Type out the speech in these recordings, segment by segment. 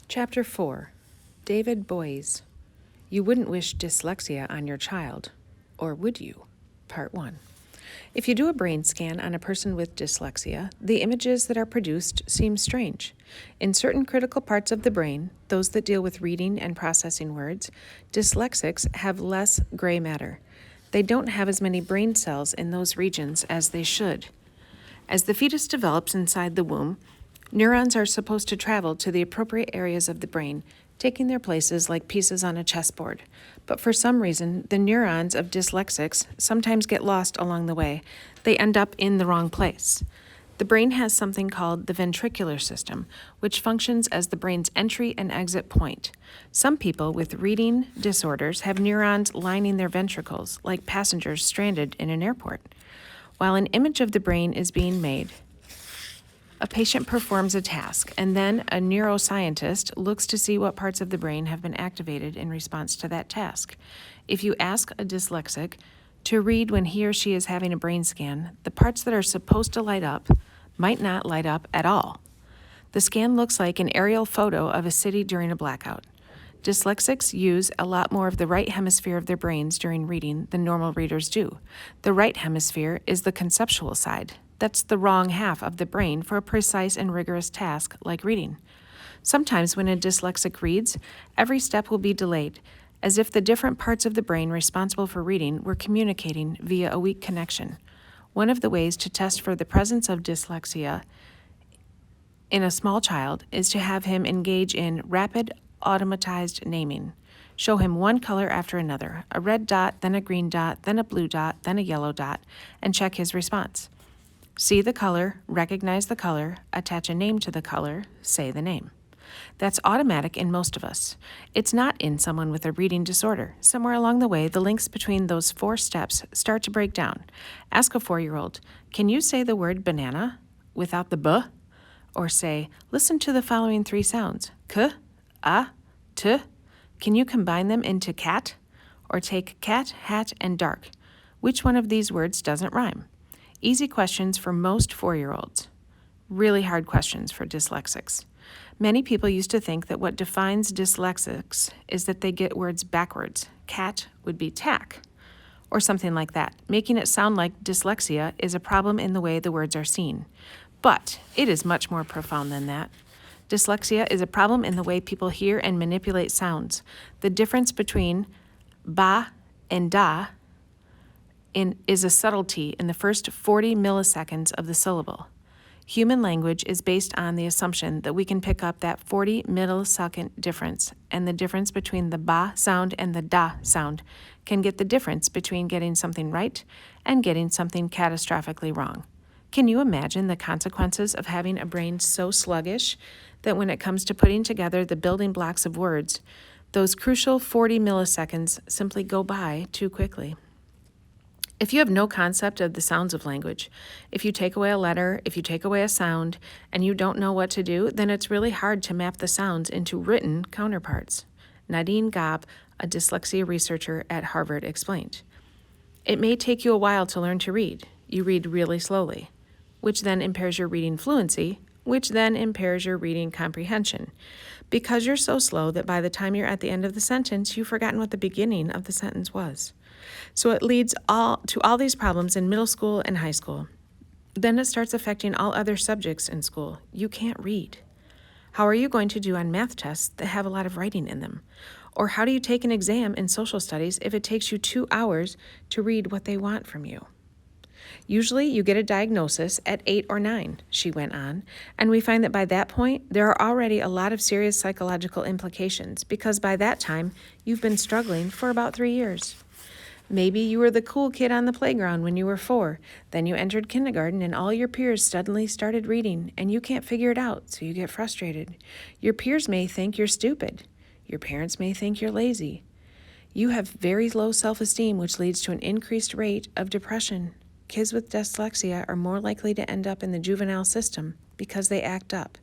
Chapter 4. David Boies. You wouldn't wish dyslexia on your child, or would you? Part 1. If you do a brain scan on a person with dyslexia, the images that are produced seem strange. In certain critical parts of the brain, those that deal with reading and processing words, dyslexics have less gray matter. They don't have as many brain cells in those regions as they should. As the fetus develops inside the womb, neurons are supposed to travel to the appropriate areas of the brain, taking their places like pieces on a chessboard. But for some reason, the neurons of dyslexics sometimes get lost along the way. They end up in the wrong place. The brain has something called the ventricular system, which functions as the brain's entry and exit point. Some people with reading disorders have neurons lining their ventricles, like passengers stranded in an airport. While an image of the brain is being made, a patient performs a task, and then a neuroscientist looks to see what parts of the brain have been activated in response to that task. If you ask a dyslexic to read when he or she is having a brain scan, the parts that are supposed to light up might not light up at all. The scan looks like an aerial photo of a city during a blackout. Dyslexics use a lot more of the right hemisphere of their brains during reading than normal readers do. The right hemisphere is the conceptual side. That's the wrong half of the brain for a precise and rigorous task like reading. Sometimes when a dyslexic reads, every step will be delayed, as if the different parts of the brain responsible for reading were communicating via a weak connection. One of the ways to test for the presence of dyslexia in a small child is to have him engage in rapid automatized naming. Show him one color after another, a red dot, then a green dot, then a blue dot, then a yellow dot, and check his response. See the color, recognize the color, attach a name to the color, say the name. That's automatic in most of us. It's not in someone with a reading disorder. Somewhere along the way, the links between those 4 steps start to break down. Ask a 4-year-old, can you say the word banana without the b? Or say, listen to the following 3 sounds, k, a, t. Can you combine them into cat? Or take cat, hat, and dark. Which one of these words doesn't rhyme? Easy questions for most 4-year-olds. Really hard questions for dyslexics. Many people used to think that what defines dyslexics is that they get words backwards. Cat would be tack, or something like that, making it sound like dyslexia is a problem in the way the words are seen. But it is much more profound than that. Dyslexia is a problem in the way people hear and manipulate sounds. The difference between ba and da is a subtlety in the first 40 milliseconds of the syllable. Human language is based on the assumption that we can pick up that 40 millisecond difference, and the difference between the ba sound and the da sound can get the difference between getting something right and getting something catastrophically wrong. Can you imagine the consequences of having a brain so sluggish that when it comes to putting together the building blocks of words, those crucial 40 milliseconds simply go by too quickly? If you have no concept of the sounds of language, if you take away a letter, if you take away a sound, and you don't know what to do, then it's really hard to map the sounds into written counterparts. Nadine Gaab, a dyslexia researcher at Harvard, explained. It may take you a while to learn to read. You read really slowly, which then impairs your reading fluency, which then impairs your reading comprehension, because you're so slow that by the time you're at the end of the sentence, you've forgotten what the beginning of the sentence was. So it leads to all these problems in middle school and high school. Then it starts affecting all other subjects in school. You can't read. How are you going to do on math tests that have a lot of writing in them? Or how do you take an exam in social studies if it takes you 2 hours to read what they want from you? Usually you get a diagnosis at 8 or 9, she went on, and we find that by that point, there are already a lot of serious psychological implications because by that time, you've been struggling for about 3 years. Maybe you were the cool kid on the playground when you were 4. Then you entered kindergarten and all your peers suddenly started reading and you can't figure it out, so you get frustrated. Your peers may think you're stupid. Your parents may think you're lazy. You have very low self-esteem, which leads to an increased rate of depression. Kids with dyslexia are more likely to end up in the juvenile system because they act up.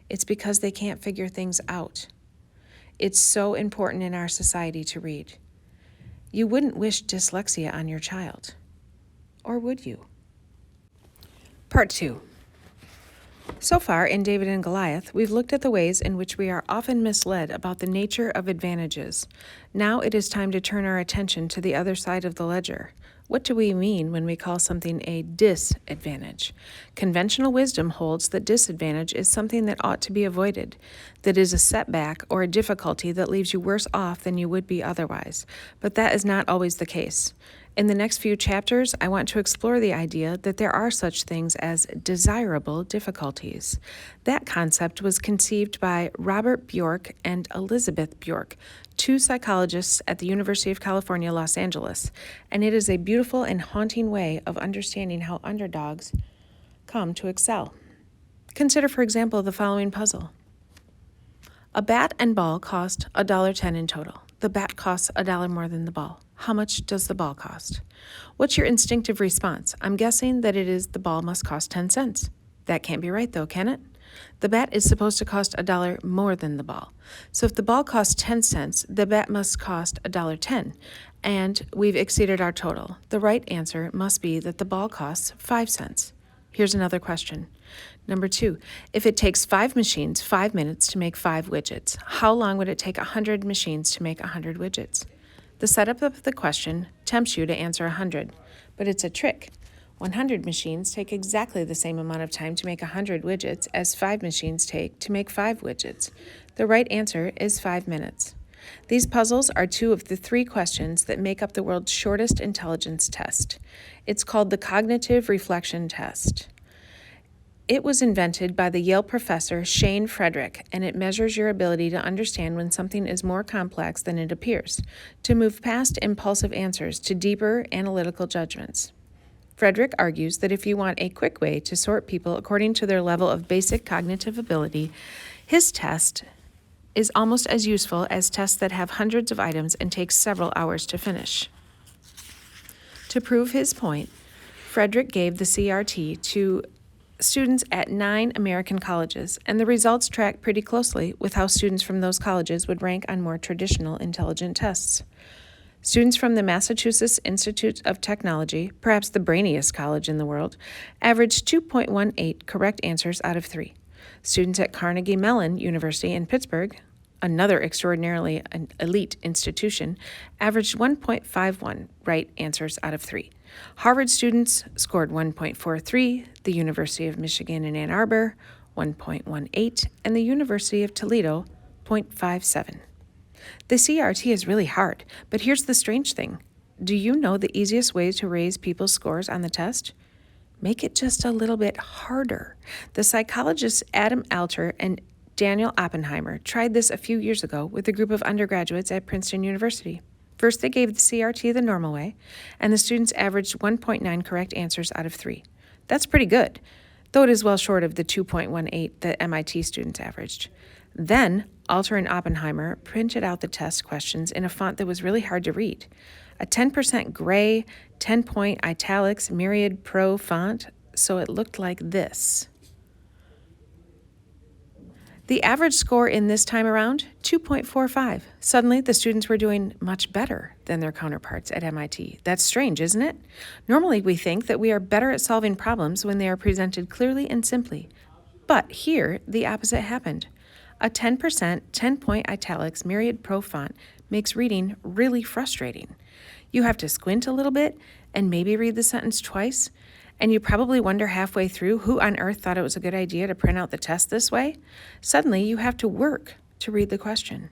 It's because they can't figure things out. It's so important in our society to read. You wouldn't wish dyslexia on your child, or would you? Part 2. So far in David and Goliath, we've looked at the ways in which we are often misled about the nature of advantages. Now it is time to turn our attention to the other side of the ledger. What do we mean when we call something a disadvantage? Conventional wisdom holds that disadvantage is something that ought to be avoided, that is a setback or a difficulty that leaves you worse off than you would be otherwise. But that is not always the case. In the next few chapters, I want to explore the idea that there are such things as desirable difficulties. That concept was conceived by Robert Bjork and Elizabeth Bjork, two psychologists at the University of California, Los Angeles, and it is a beautiful and haunting way of understanding how underdogs come to excel. Consider, for example, the following puzzle. A bat and ball cost $1.10 in total. The bat costs $1 more than the ball. How much does the ball cost? What's your instinctive response? I'm guessing that it is the ball must cost 10 cents. That can't be right though, can it? The bat is supposed to cost $1 more than the ball. So if the ball costs 10 cents, the bat must cost $1.10, and we've exceeded our total. The right answer must be that the ball costs 5 cents. Here's another question. Number 2, if it takes 5 machines 5 minutes to make 5 widgets, how long would it take 100 machines to make 100 widgets? The setup of the question tempts you to answer 100, but it's a trick. 100 machines take exactly the same amount of time to make 100 widgets as 5 machines take to make 5 widgets. The right answer is 5 minutes. These puzzles are 2 of the 3 questions that make up the world's shortest intelligence test. It's called the cognitive reflection test. It was invented by the Yale professor Shane Frederick, and it measures your ability to understand when something is more complex than it appears, to move past impulsive answers to deeper analytical judgments. Frederick argues that if you want a quick way to sort people according to their level of basic cognitive ability, his test is almost as useful as tests that have hundreds of items and take several hours to finish. To prove his point, Frederick gave the CRT to students at 9 American colleges, and the results track pretty closely with how students from those colleges would rank on more traditional intelligent tests. Students from the Massachusetts Institute of Technology, perhaps the brainiest college in the world, averaged 2.18 correct answers out of 3. Students at Carnegie Mellon University in Pittsburgh, another extraordinarily elite institution, averaged 1.51 right answers out of 3. Harvard students scored 1.43, the University of Michigan in Ann Arbor, 1.18, and the University of Toledo, 0.57. The CRT is really hard, but here's the strange thing. Do you know the easiest way to raise people's scores on the test? Make it just a little bit harder. The psychologists Adam Alter and Daniel Oppenheimer tried this a few years ago with a group of undergraduates at Princeton University. First, they gave the CRT the normal way, and the students averaged 1.9 correct answers out of 3. That's pretty good, though it is well short of the 2.18 that MIT students averaged. Then, Alter and Oppenheimer printed out the test questions in a font that was really hard to read. A 10% gray, 10-point italics Myriad Pro font, so it looked like this. The average score in this time around, 2.45. Suddenly, the students were doing much better than their counterparts at MIT. That's strange, isn't it? Normally, we think that we are better at solving problems when they are presented clearly and simply. But here, the opposite happened. A 10%, 10-point italics Myriad Pro font makes reading really frustrating. You have to squint a little bit and maybe read the sentence twice, and you probably wonder halfway through who on earth thought it was a good idea to print out the test this way. Suddenly, you have to work to read the question.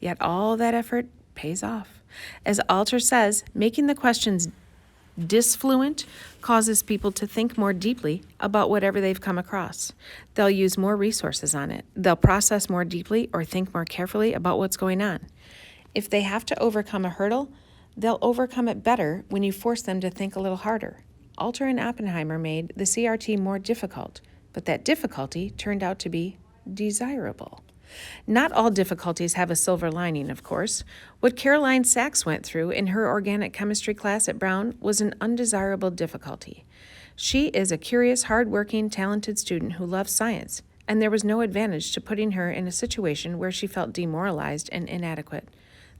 Yet all that effort pays off. As Alter says, making the questions disfluent causes people to think more deeply about whatever they've come across. They'll use more resources on it. They'll process more deeply or think more carefully about what's going on. If they have to overcome a hurdle, they'll overcome it better when you force them to think a little harder. Alter and Oppenheimer made the CRT more difficult, but that difficulty turned out to be desirable. Not all difficulties have a silver lining, of course. What Caroline Sachs went through in her organic chemistry class at Brown was an undesirable difficulty. She is a curious, hard-working, talented student who loves science, and there was no advantage to putting her in a situation where she felt demoralized and inadequate.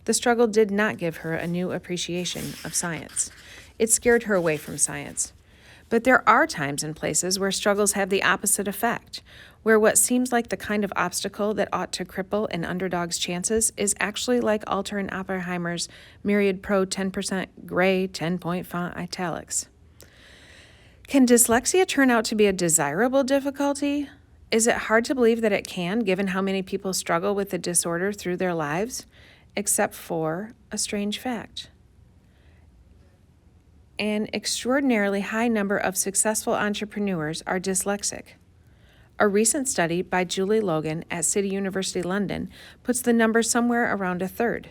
The struggle did not give her a new appreciation of science. It scared her away from science. But there are times and places where struggles have the opposite effect, where what seems like the kind of obstacle that ought to cripple an underdog's chances is actually like Alter and Oppenheimer's Myriad Pro 10% gray 10-point font italics. Can dyslexia turn out to be a desirable difficulty? Is it hard to believe that it can, given how many people struggle with the disorder through their lives? Except for a strange fact. An extraordinarily high number of successful entrepreneurs are dyslexic. A recent study by Julie Logan at City University London puts the number somewhere around a third.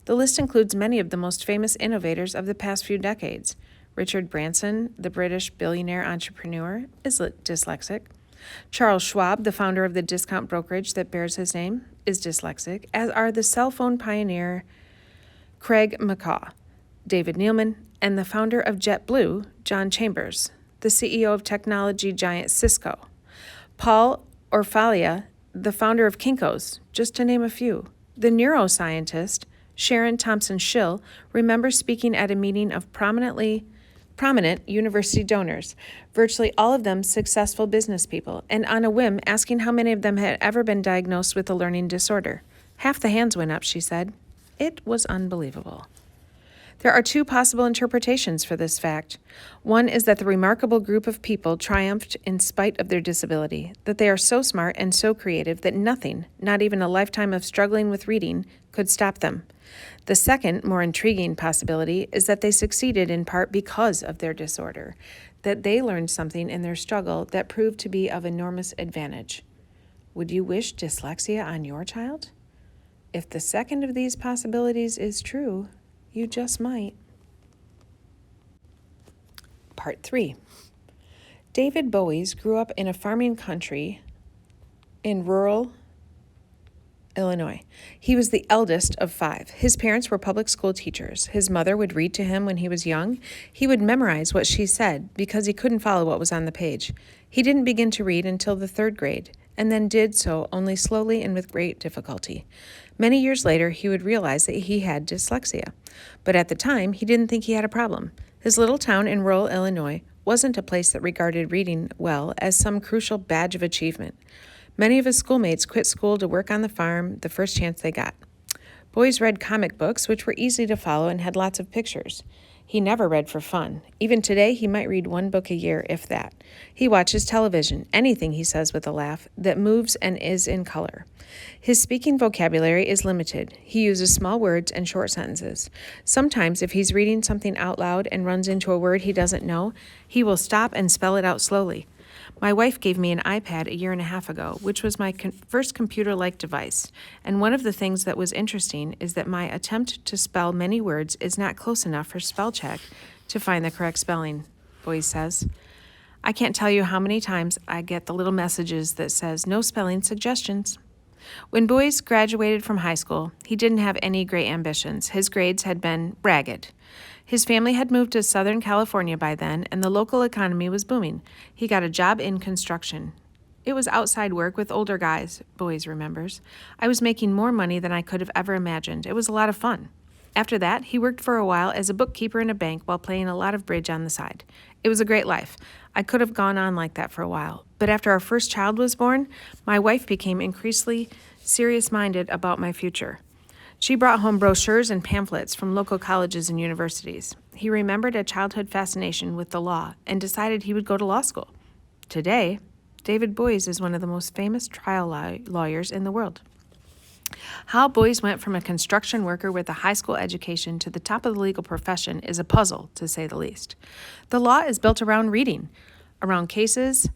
The list includes many of the most famous innovators of the past few decades. Richard Branson, the British billionaire entrepreneur, is dyslexic. Charles Schwab, the founder of the discount brokerage that bears his name, is dyslexic, as are the cell phone pioneer Craig McCaw, David Neilman, and the founder of JetBlue, John Chambers, the CEO of technology giant Cisco, Paul Orfalia, the founder of Kinko's, just to name a few. The neuroscientist Sharon Thompson-Schill remembers speaking at a meeting of prominent university donors, virtually all of them successful business people, and on a whim asking how many of them had ever been diagnosed with a learning disorder. Half the hands went up, she said. It was unbelievable. There are two possible interpretations for this fact. One is that the remarkable group of people triumphed in spite of their disability, that they are so smart and so creative that nothing, not even a lifetime of struggling with reading, could stop them. The second, more intriguing possibility is that they succeeded in part because of their disorder, that they learned something in their struggle that proved to be of enormous advantage. Would you wish dyslexia on your child? If the second of these possibilities is true, you just might. Part 3. David Boies grew up in a farming country in rural Illinois. He was the eldest of 5. His parents were public school teachers. His mother would read to him when he was young. He would memorize what she said because he couldn't follow what was on the page. He didn't begin to read until the 3rd grade, and then did so only slowly and with great difficulty. Many years later, he would realize that he had dyslexia. But at the time, he didn't think he had a problem. His little town in rural Illinois wasn't a place that regarded reading well as some crucial badge of achievement. Many of his schoolmates quit school to work on the farm the first chance they got. Boies read comic books, which were easy to follow and had lots of pictures. He never read for fun. Even today, he might read 1 book a year, if that. He watches television, anything, he says with a laugh, that moves and is in color. His speaking vocabulary is limited. He uses small words and short sentences. Sometimes, if he's reading something out loud and runs into a word he doesn't know, he will stop and spell it out slowly. My wife gave me an iPad a year and a half ago, which was my first computer-like device, and one of the things that was interesting is that my attempt to spell many words is not close enough for spell check to find the correct spelling, Boies says. I can't tell you how many times I get the little messages that says, no spelling suggestions. When Boies graduated from high school, he didn't have any great ambitions. His grades had been ragged. His family had moved to Southern California by then, and the local economy was booming. He got a job in construction. It was outside work with older guys, Boies remembers. I was making more money than I could have ever imagined. It was a lot of fun. After that, he worked for a while as a bookkeeper in a bank while playing a lot of bridge on the side. It was a great life. I could have gone on like that for a while. But after our first child was born, my wife became increasingly serious-minded about my future. She brought home brochures and pamphlets from local colleges and universities. He remembered a childhood fascination with the law and decided he would go to law school. Today, David Boies is one of the most famous trial lawyers in the world. How Boies went from a construction worker with a high school education to the top of the legal profession is a puzzle, to say the least. The law is built around reading, around cases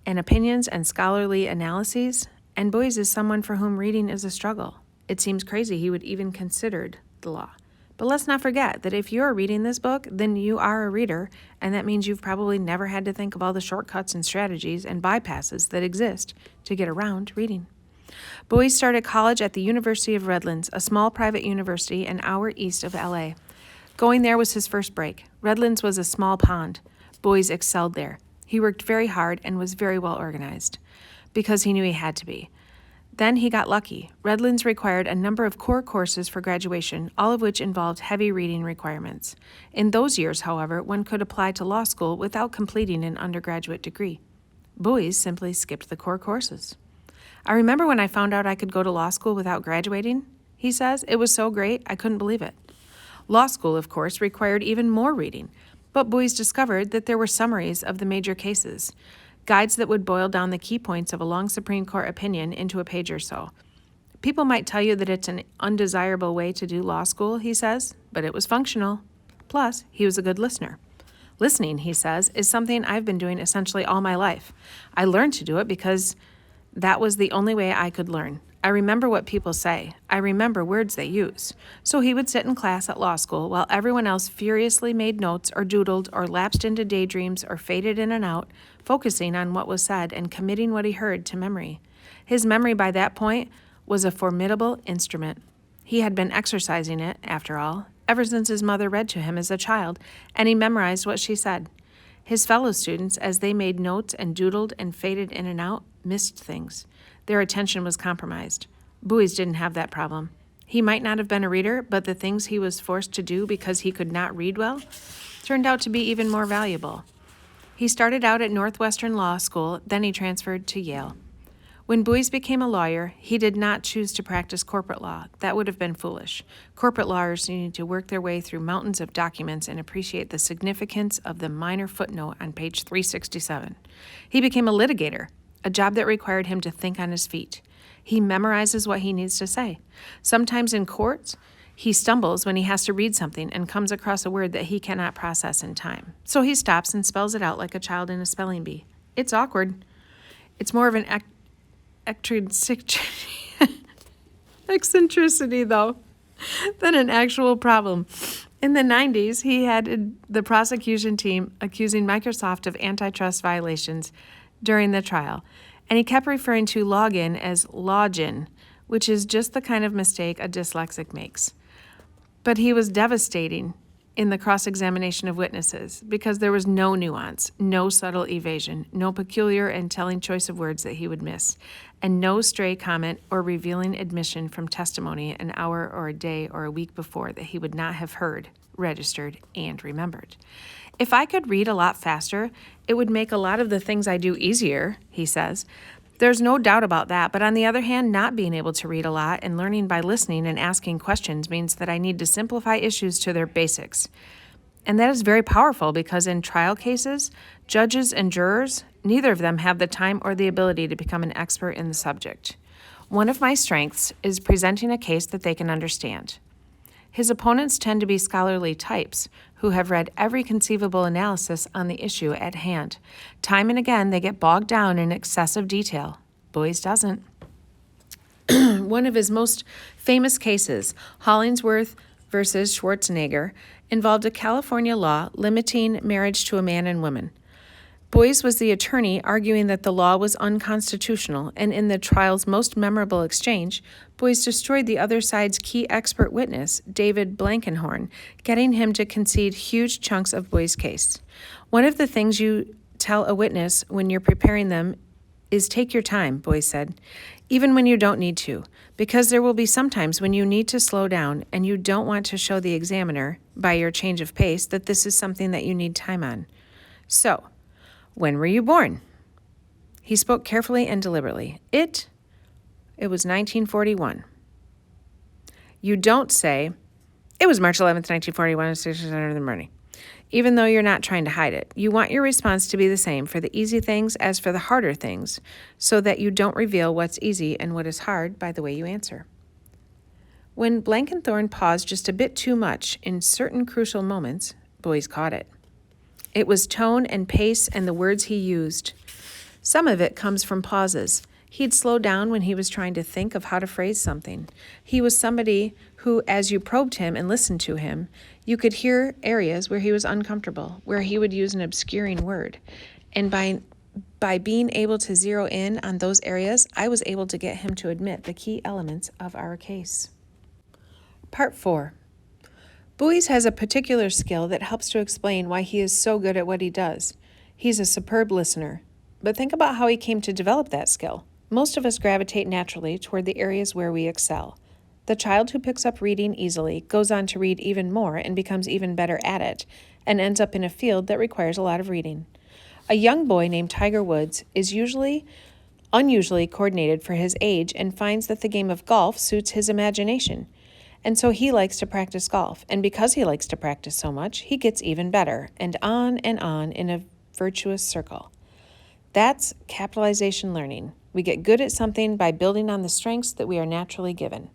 and opinions and scholarly analyses, and Boies is someone for whom reading is a struggle. It seems crazy he would even considered the law. But let's not forget that if you're reading this book, then you are a reader, and that means you've probably never had to think of all the shortcuts and strategies and bypasses that exist to get around reading. Boies started college at the University of Redlands, a small private university an hour east of LA. Going there was his first break. Redlands was a small pond. Boies excelled there. He worked very hard and was very well organized, because he knew he had to be. Then he got lucky. Redlands required a number of core courses for graduation, all of which involved heavy reading requirements. In those years, however, one could apply to law school without completing an undergraduate degree. Boys simply skipped the core courses. I remember when I found out I could go to law school without graduating, he says. It was so great, I couldn't believe it. Law school, of course, required even more reading, but Boys discovered that there were summaries of the major cases, guides that would boil down the key points of a long Supreme Court opinion into a page or so. People might tell you that it's an undesirable way to do law school, he says, but it was functional. Plus, he was a good listener. Listening, he says, is something I've been doing essentially all my life. I learned to do it because that was the only way I could learn. I remember what people say. I remember words they use. So he would sit in class at law school while everyone else furiously made notes or doodled or lapsed into daydreams or faded in and out, focusing on what was said and committing what he heard to memory. His memory by that point was a formidable instrument. He had been exercising it, after all, ever since his mother read to him as a child, and he memorized what she said. His fellow students, as they made notes and doodled and faded in and out, missed things. Their attention was compromised. Boys didn't have that problem. He might not have been a reader, but the things he was forced to do because he could not read well turned out to be even more valuable. He started out at Northwestern Law School, then he transferred to Yale. When Boys became a lawyer, he did not choose to practice corporate law. That would have been foolish. Corporate lawyers need to work their way through mountains of documents and appreciate the significance of the minor footnote on page 367. He became a litigator, a job that required him to think on his feet. He memorizes what he needs to say. Sometimes in courts, he stumbles when he has to read something and comes across a word that he cannot process in time. So he stops and spells it out like a child in a spelling bee. It's awkward. It's more of an eccentricity, though, than an actual problem. In the 90s, he had the prosecution team accusing Microsoft of antitrust violations during the trial, and he kept referring to login as login, which is just the kind of mistake a dyslexic makes. But he was devastating in the cross-examination of witnesses because there was no nuance, no subtle evasion, no peculiar and telling choice of words that he would miss, and no stray comment or revealing admission from testimony an hour or a day or a week before that he would not have heard, registered, and remembered. If I could read a lot faster, it would make a lot of the things I do easier, he says. There's no doubt about that, but on the other hand, not being able to read a lot and learning by listening and asking questions means that I need to simplify issues to their basics. And that is very powerful because in trial cases, judges and jurors, neither of them have the time or the ability to become an expert in the subject. One of my strengths is presenting a case that they can understand. His opponents tend to be scholarly types who have read every conceivable analysis on the issue at hand. Time and again, they get bogged down in excessive detail. Boys doesn't. One of his most famous cases, Hollingsworth versus Schwarzenegger, involved a California law limiting marriage to a man and woman. Boys was the attorney arguing that the law was unconstitutional, and in the trial's most memorable exchange, Boys destroyed the other side's key expert witness, David Blankenhorn, getting him to concede huge chunks of Boys' case. One of the things you tell a witness when you're preparing them is take your time, Boys said, even when you don't need to, because there will be some times when you need to slow down and you don't want to show the examiner, by your change of pace, that this is something that you need time on. So, when were you born? He spoke carefully and deliberately. It was 1941. You don't say, it was March 11th, 1941 at 6 in the morning, even though you're not trying to hide it. You want your response to be the same for the easy things as for the harder things, so that you don't reveal what's easy and what is hard by the way you answer. When Blankenthorne paused just a bit too much in certain crucial moments, Boys caught it. It was tone and pace and the words he used. Some of it comes from pauses. He'd slow down when he was trying to think of how to phrase something. He was somebody who, as you probed him and listened to him, you could hear areas where he was uncomfortable, where he would use an obscuring word. And by being able to zero in on those areas, I was able to get him to admit the key elements of our case. Part 4. Boys has a particular skill that helps to explain why he is so good at what he does. He's a superb listener. But think about how he came to develop that skill. Most of us gravitate naturally toward the areas where we excel. The child who picks up reading easily goes on to read even more and becomes even better at it, and ends up in a field that requires a lot of reading. A young boy named Tiger Woods is unusually coordinated for his age and finds that the game of golf suits his imagination. And so he likes to practice golf, and because he likes to practice so much, he gets even better, and on in a virtuous circle. That's capitalization learning. We get good at something by building on the strengths that we are naturally given.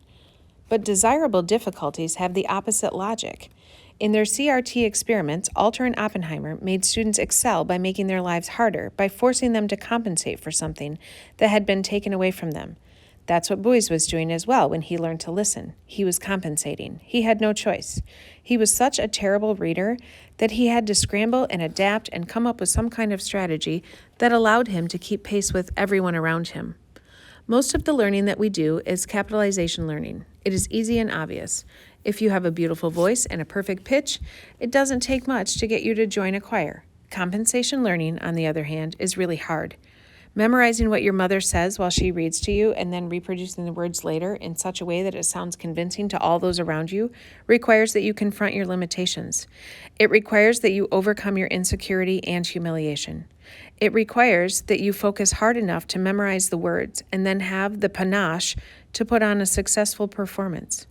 But desirable difficulties have the opposite logic. In their CRT experiments, Alter and Oppenheimer made students excel by making their lives harder, by forcing them to compensate for something that had been taken away from them. That's what Boyce was doing as well when he learned to listen. He was compensating. He had no choice. He was such a terrible reader that he had to scramble and adapt and come up with some kind of strategy that allowed him to keep pace with everyone around him. Most of the learning that we do is capitalization learning. It is easy and obvious. If you have a beautiful voice and a perfect pitch, it doesn't take much to get you to join a choir. Compensation learning, on the other hand, is really hard. Memorizing what your mother says while she reads to you and then reproducing the words later in such a way that it sounds convincing to all those around you requires that you confront your limitations. It requires that you overcome your insecurity and humiliation. It requires that you focus hard enough to memorize the words and then have the panache to put on a successful performance.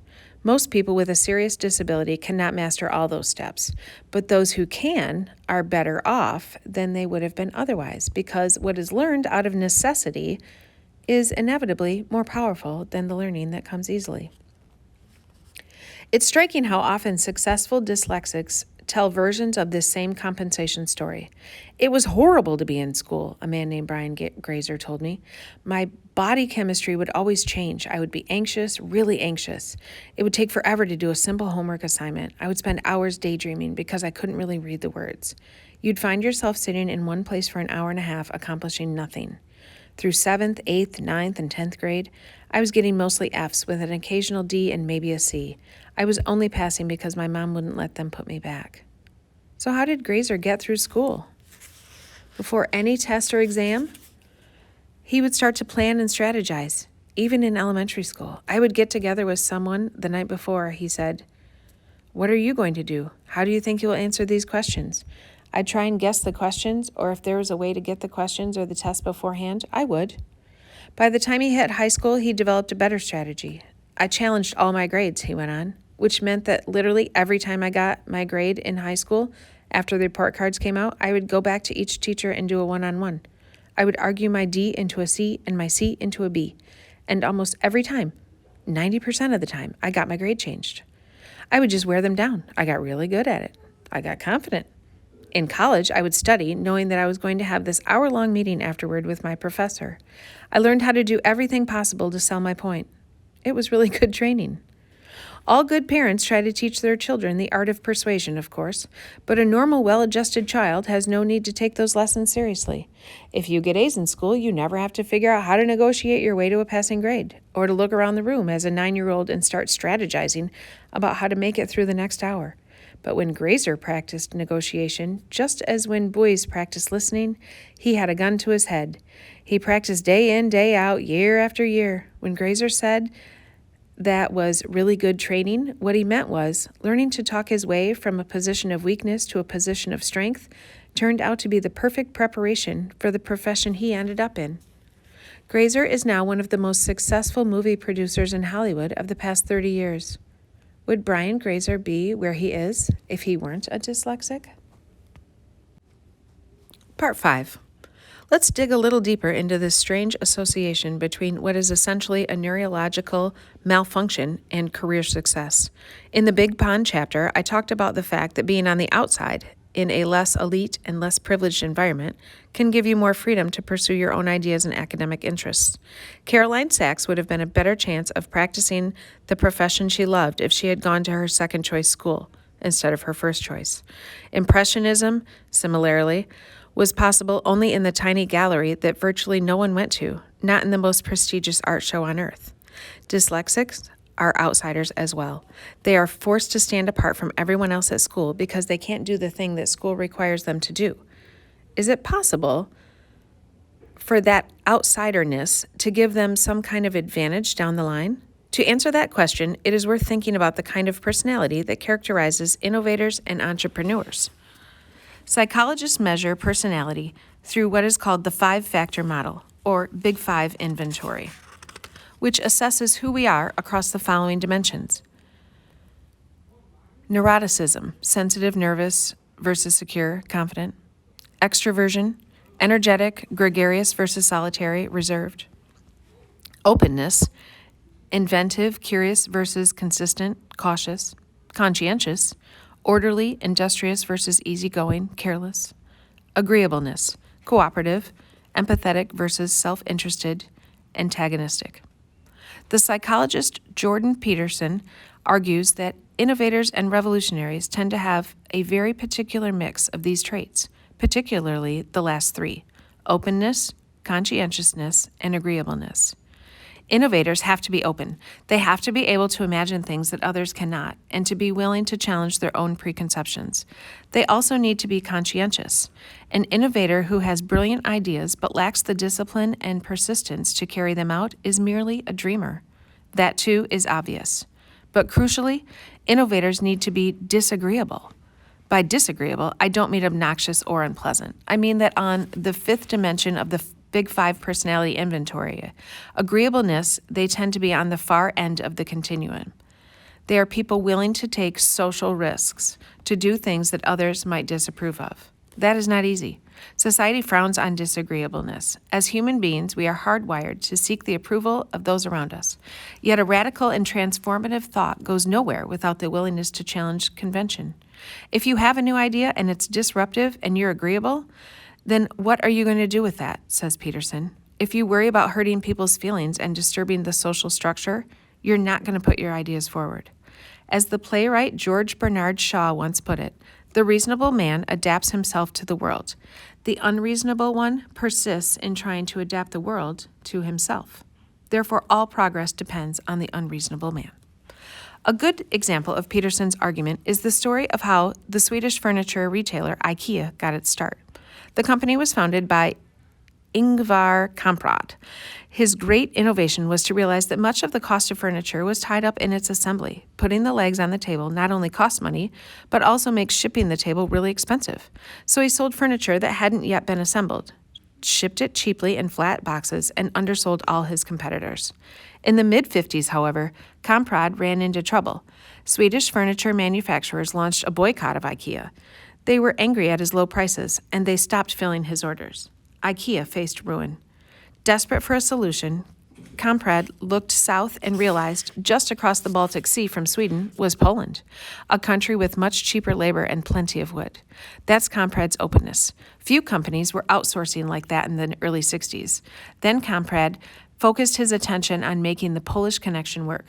Most people with a serious disability cannot master all those steps, but those who can are better off than they would have been otherwise, because what is learned out of necessity is inevitably more powerful than the learning that comes easily. It's striking how often successful dyslexics tell versions of this same compensation story. It was horrible to be in school, a man named Brian Grazer told me. My body chemistry would always change. I would be anxious, really anxious. It would take forever to do a simple homework assignment. I would spend hours daydreaming because I couldn't really read the words. You'd find yourself sitting in one place for an hour and a half, accomplishing nothing. Through 7th, 8th, 9th, and 10th grade, I was getting mostly Fs with an occasional D and maybe a C. I was only passing because my mom wouldn't let them put me back. So how did Grazer get through school? Before any test or exam, he would start to plan and strategize, even in elementary school. I would get together with someone the night before. He said, "What are you going to do? How do you think you'll answer these questions?" I'd try and guess the questions, or if there was a way to get the questions or the test beforehand, I would. By the time he hit high school, he developed a better strategy. I challenged all my grades, he went on, which meant that literally every time I got my grade in high school, after the report cards came out, I would go back to each teacher and do a one-on-one. I would argue my D into a C and my C into a B. And almost every time, 90% of the time, I got my grade changed. I would just wear them down. I got really good at it. I got confident. In college, I would study, knowing that I was going to have this hour-long meeting afterward with my professor. I learned how to do everything possible to sell my point. It was really good training. All good parents try to teach their children the art of persuasion, of course, but a normal, well-adjusted child has no need to take those lessons seriously. If you get A's in school, you never have to figure out how to negotiate your way to a passing grade, or to look around the room as a 9-year-old and start strategizing about how to make it through the next hour. But when Grazer practiced negotiation, just as when Boyce practiced listening, he had a gun to his head. He practiced day in, day out, year after year. When Grazer said that was really good training, what he meant was learning to talk his way from a position of weakness to a position of strength turned out to be the perfect preparation for the profession he ended up in. Grazer is now one of the most successful movie producers in Hollywood of the past 30 years. Would Brian Grazer be where he is if he weren't a dyslexic? Part 5. Let's dig a little deeper into this strange association between what is essentially a neurological malfunction and career success. In the Big Pond chapter, I talked about the fact that being on the outside, in a less elite and less privileged environment, can give you more freedom to pursue your own ideas and academic interests. Caroline Sachs would have been a better chance of practicing the profession she loved if she had gone to her second choice school instead of her first choice. Impressionism, similarly, was possible only in the tiny gallery that virtually no one went to, not in the most prestigious art show on earth. Dyslexics are outsiders as well. They are forced to stand apart from everyone else at school because they can't do the thing that school requires them to do. Is it possible for that outsiderness to give them some kind of advantage down the line? To answer that question, it is worth thinking about the kind of personality that characterizes innovators and entrepreneurs. Psychologists measure personality through what is called the 5-factor model, or Big Five inventory, which assesses who we are across the following dimensions: neuroticism, sensitive, nervous versus secure, confident; extroversion, energetic, gregarious versus solitary, reserved; openness, inventive, curious versus consistent, cautious; conscientious, orderly, industrious versus easygoing, careless; agreeableness, cooperative, empathetic versus self-interested, antagonistic. The psychologist Jordan Peterson argues that innovators and revolutionaries tend to have a very particular mix of these traits, particularly the last three: openness, conscientiousness, and agreeableness. Innovators have to be open. They have to be able to imagine things that others cannot, and to be willing to challenge their own preconceptions. They also need to be conscientious. An innovator who has brilliant ideas but lacks the discipline and persistence to carry them out is merely a dreamer. That too is obvious. But crucially, innovators need to be disagreeable. By disagreeable, I don't mean obnoxious or unpleasant. I mean that on the 5th dimension of the Big Five personality inventory, agreeableness, they tend to be on the far end of the continuum. They are people willing to take social risks, to do things that others might disapprove of. That is not easy. Society frowns on disagreeableness. As human beings, we are hardwired to seek the approval of those around us. Yet a radical and transformative thought goes nowhere without the willingness to challenge convention. If you have a new idea and it's disruptive and you're agreeable, then what are you going to do with that, says Peterson. If you worry about hurting people's feelings and disturbing the social structure, you're not going to put your ideas forward. As the playwright George Bernard Shaw once put it, the reasonable man adapts himself to the world. The unreasonable one persists in trying to adapt the world to himself. Therefore, all progress depends on the unreasonable man. A good example of Peterson's argument is the story of how the Swedish furniture retailer IKEA got its start. The company was founded by Ingvar Kamprad. His great innovation was to realize that much of the cost of furniture was tied up in its assembly. Putting the legs on the table not only costs money, but also makes shipping the table really expensive. So he sold furniture that hadn't yet been assembled, shipped it cheaply in flat boxes, and undersold all his competitors. In the mid-50s, however, Kamprad ran into trouble. Swedish furniture manufacturers launched a boycott of IKEA. They were angry at his low prices, and they stopped filling his orders. IKEA faced ruin. Desperate for a solution, Kamprad looked south and realized just across the Baltic Sea from Sweden was Poland, a country with much cheaper labor and plenty of wood. That's Kamprad's openness. Few companies were outsourcing like that in the early 60s. Then Kamprad focused his attention on making the Polish connection work.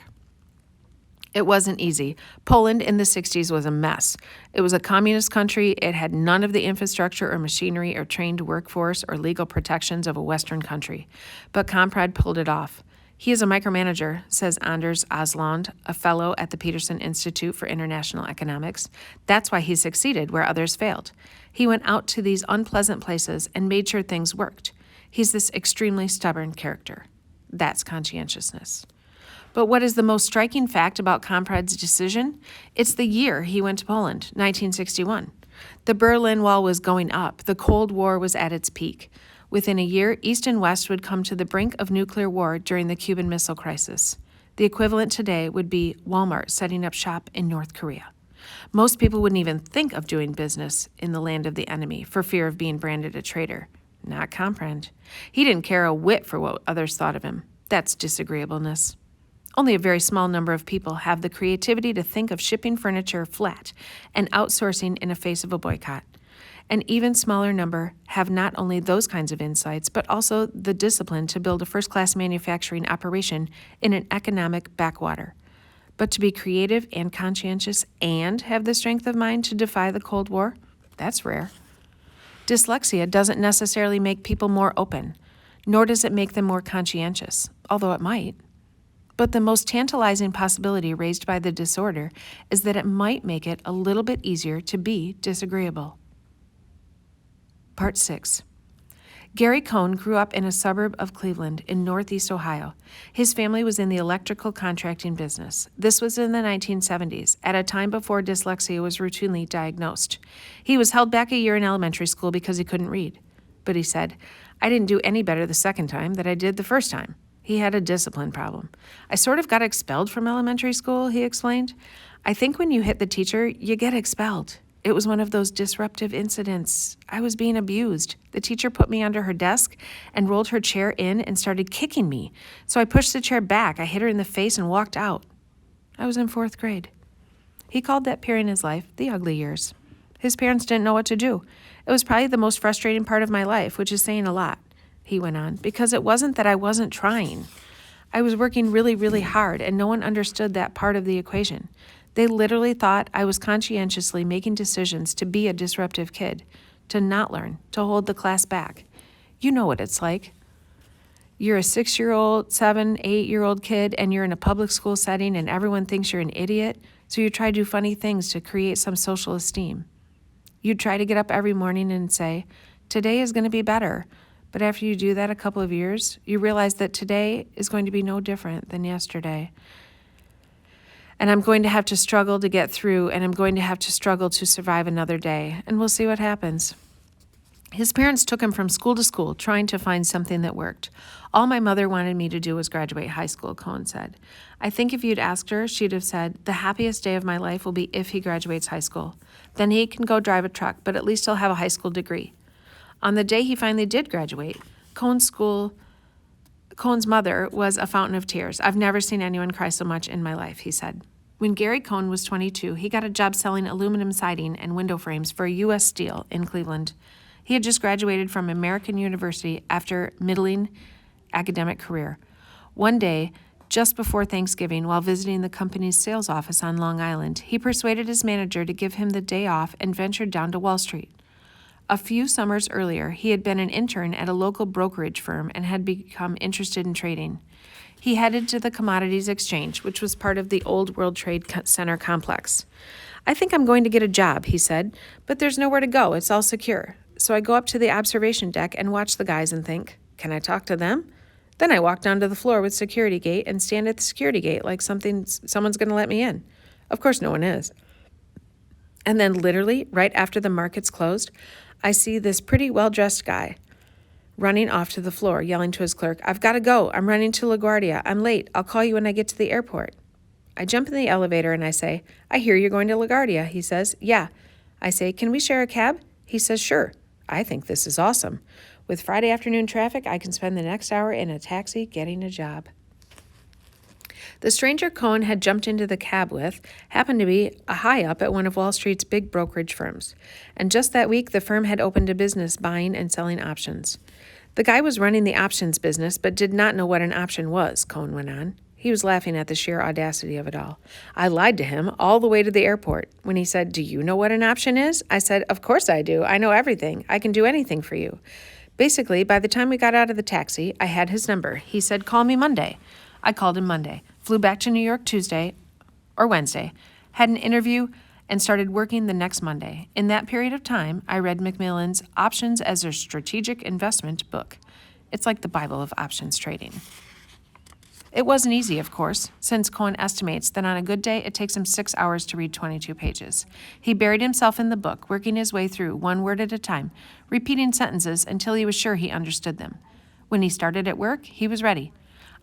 It wasn't easy. Poland in the 60s was a mess. It was a communist country. It had none of the infrastructure or machinery or trained workforce or legal protections of a Western country. But Kamprad pulled it off. He is a micromanager, says Anders Aslund, a fellow at the Peterson Institute for International Economics. That's why he succeeded where others failed. He went out to these unpleasant places and made sure things worked. He's this extremely stubborn character. That's conscientiousness. But what is the most striking fact about Kamprad's decision? It's the year he went to Poland, 1961. The Berlin Wall was going up. The Cold War was at its peak. Within a year, East and West would come to the brink of nuclear war during the Cuban Missile Crisis. The equivalent today would be Walmart setting up shop in North Korea. Most people wouldn't even think of doing business in the land of the enemy for fear of being branded a traitor. Not Kamprad. He didn't care a whit for what others thought of him. That's disagreeableness. Only a very small number of people have the creativity to think of shipping furniture flat and outsourcing in the face of a boycott. An even smaller number have not only those kinds of insights, but also the discipline to build a first-class manufacturing operation in an economic backwater. But to be creative and conscientious and have the strength of mind to defy the Cold War, that's rare. Dyslexia doesn't necessarily make people more open, nor does it make them more conscientious, although it might. But the most tantalizing possibility raised by the disorder is that it might make it a little bit easier to be disagreeable. Part 6. Gary Cohn grew up in a suburb of Cleveland in northeast Ohio. His family was in the electrical contracting business. This was in the 1970s, at a time before dyslexia was routinely diagnosed. He was held back a year in elementary school because he couldn't read. But he said, "I didn't do any better the second time than I did the first time." He had a discipline problem. "I sort of got expelled from elementary school," he explained. "I think when you hit the teacher, you get expelled. It was one of those disruptive incidents. I was being abused. The teacher put me under her desk and rolled her chair in and started kicking me. So I pushed the chair back. I hit her in the face and walked out. I was in 4th grade." He called that period in his life the ugly years. His parents didn't know what to do. "It was probably the most frustrating part of my life, which is saying a lot," he went on, "because it wasn't that I wasn't trying. I was working really, really hard, and no one understood that part of the equation. They literally thought I was conscientiously making decisions to be a disruptive kid, to not learn, to hold the class back. You know what it's like. You're a 6-year-old, 7, 8-year-old kid, and you're in a public school setting, and everyone thinks you're an idiot, so you try to do funny things to create some social esteem. You'd try to get up every morning and say, 'Today is going to be better.' But after you do that a couple of years, you realize that today is going to be no different than yesterday. And I'm going to have to struggle to get through, and I'm going to have to struggle to survive another day, and we'll see what happens." His parents took him from school to school, trying to find something that worked. "All my mother wanted me to do was graduate high school," Cohn said. "I think if you'd asked her, she'd have said, 'The happiest day of my life will be if he graduates high school. Then he can go drive a truck, but at least he'll have a high school degree.'" On the day he finally did graduate, Cohn's mother was a fountain of tears. "I've never seen anyone cry so much in my life," he said. When Gary Cohn was 22, he got a job selling aluminum siding and window frames for U.S. Steel in Cleveland. He had just graduated from American University after middling academic career. One day, just before Thanksgiving, while visiting the company's sales office on Long Island, he persuaded his manager to give him the day off and ventured down to Wall Street. A few summers earlier, he had been an intern at a local brokerage firm and had become interested in trading. He headed to the Commodities Exchange, which was part of the Old World Trade Center complex. "I think I'm going to get a job," he said, "but there's nowhere to go. It's all secure. So I go up to the observation deck and watch the guys and think, can I talk to them? Then I walk down to the floor with security gate and stand at the security gate like someone's going to let me in. Of course, no one is. And then literally, right after the markets closed, I see this pretty well-dressed guy running off to the floor, yelling to his clerk, 'I've got to go. I'm running to LaGuardia. I'm late. I'll call you when I get to the airport.' I jump in the elevator and I say, 'I hear you're going to LaGuardia.' He says, 'Yeah.' I say, 'Can we share a cab?' He says, 'Sure.' I think this is awesome. With Friday afternoon traffic, I can spend the next hour in a taxi getting a job." The stranger Cohn had jumped into the cab with happened to be a high-up at one of Wall Street's big brokerage firms. And just that week, the firm had opened a business buying and selling options. The guy was running the options business, but did not know what an option was, Cohn went on. He was laughing at the sheer audacity of it all. I lied to him all the way to the airport. When he said, "Do you know what an option is?" I said, "Of course I do. I know everything. I can do anything for you." Basically, by the time we got out of the taxi, I had his number. He said, "Call me Monday." I called him Monday, flew back to New York Tuesday or Wednesday, had an interview, and started working the next Monday. In that period of time, I read Macmillan's Options as a Strategic Investment book. It's like the Bible of options trading. It wasn't easy, of course, since Cohn estimates that on a good day it takes him 6 hours to read 22 pages. He buried himself in the book, working his way through one word at a time, repeating sentences until he was sure he understood them. When he started at work, he was ready.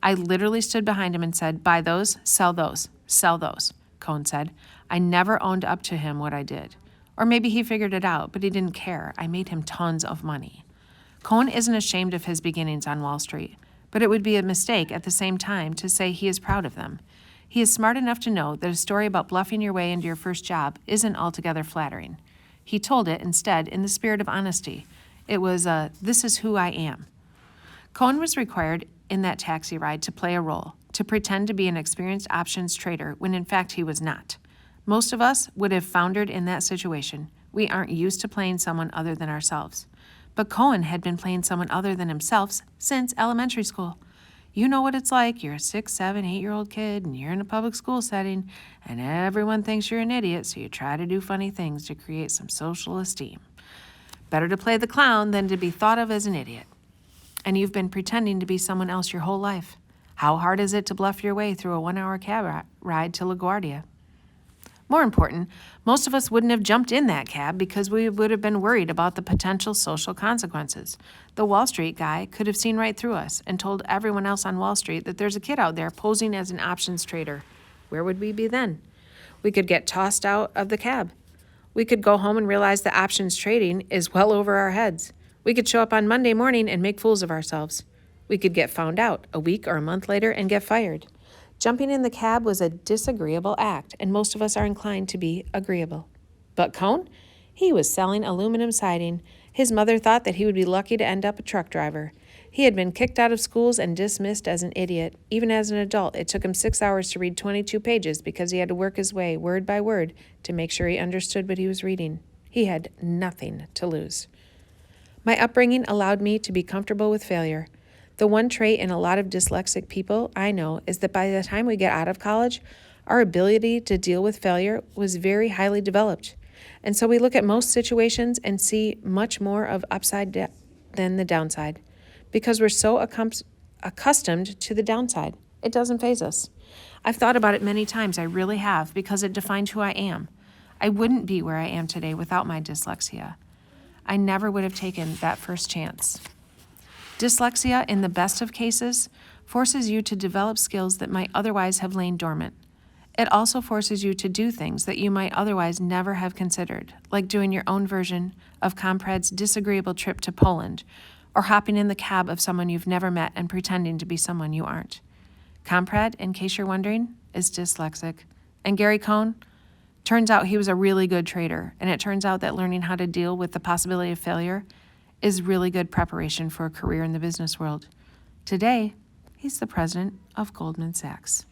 I literally stood behind him and said, "Buy those, sell those, sell those," Cohn said. I never owned up to him what I did. Or maybe he figured it out, but he didn't care. I made him tons of money. Cohn isn't ashamed of his beginnings on Wall Street, but it would be a mistake at the same time to say he is proud of them. He is smart enough to know that a story about bluffing your way into your first job isn't altogether flattering. He told it instead in the spirit of honesty. It was "this is who I am." Cohn was required in that taxi ride to play a role, to pretend to be an experienced options trader when in fact he was not. Most of us would have foundered in that situation. We aren't used to playing someone other than ourselves. But Cohn had been playing someone other than himself since elementary school. You know what it's like. You're a 6, 7, 8-year-old kid, and you're in a public school setting, and everyone thinks you're an idiot, so you try to do funny things to create some social esteem. Better to play the clown than to be thought of as an idiot. and you've been pretending to be someone else your whole life. How hard is it to bluff your way through a 1-hour cab ride to LaGuardia? More important, most of us wouldn't have jumped in that cab because we would have been worried about the potential social consequences. The Wall Street guy could have seen right through us and told everyone else on Wall Street that there's a kid out there posing as an options trader. Where would we be then? We could get tossed out of the cab. We could go home and realize that options trading is well over our heads. We could show up on Monday morning and make fools of ourselves. We could get found out a week or a month later and get fired. Jumping in the cab was a disagreeable act, and most of us are inclined to be agreeable. But Cone? He was selling aluminum siding. His mother thought that he would be lucky to end up a truck driver. He had been kicked out of schools and dismissed as an idiot. Even as an adult, it took him 6 hours to read 22 pages because he had to work his way, word by word, to make sure he understood what he was reading. He had nothing to lose. My upbringing allowed me to be comfortable with failure. The one trait in a lot of dyslexic people I know is that by the time we get out of college, our ability to deal with failure was very highly developed. And so we look at most situations and see much more of upside than the downside. Because we're so accustomed to the downside, it doesn't faze us. I've thought about it many times, I really have, because it defined who I am. I wouldn't be where I am today without my dyslexia. I never would have taken that first chance. Dyslexia, in the best of cases, forces you to develop skills that might otherwise have lain dormant. It also forces you to do things that you might otherwise never have considered, like doing your own version of Comprade's disagreeable trip to Poland, or hopping in the cab of someone you've never met and pretending to be someone you aren't. Comprade, in case you're wondering, is dyslexic. And Gary Cohn? Turns out he was a really good trader, and it turns out that learning how to deal with the possibility of failure is really good preparation for a career in the business world. Today, he's the president of Goldman Sachs.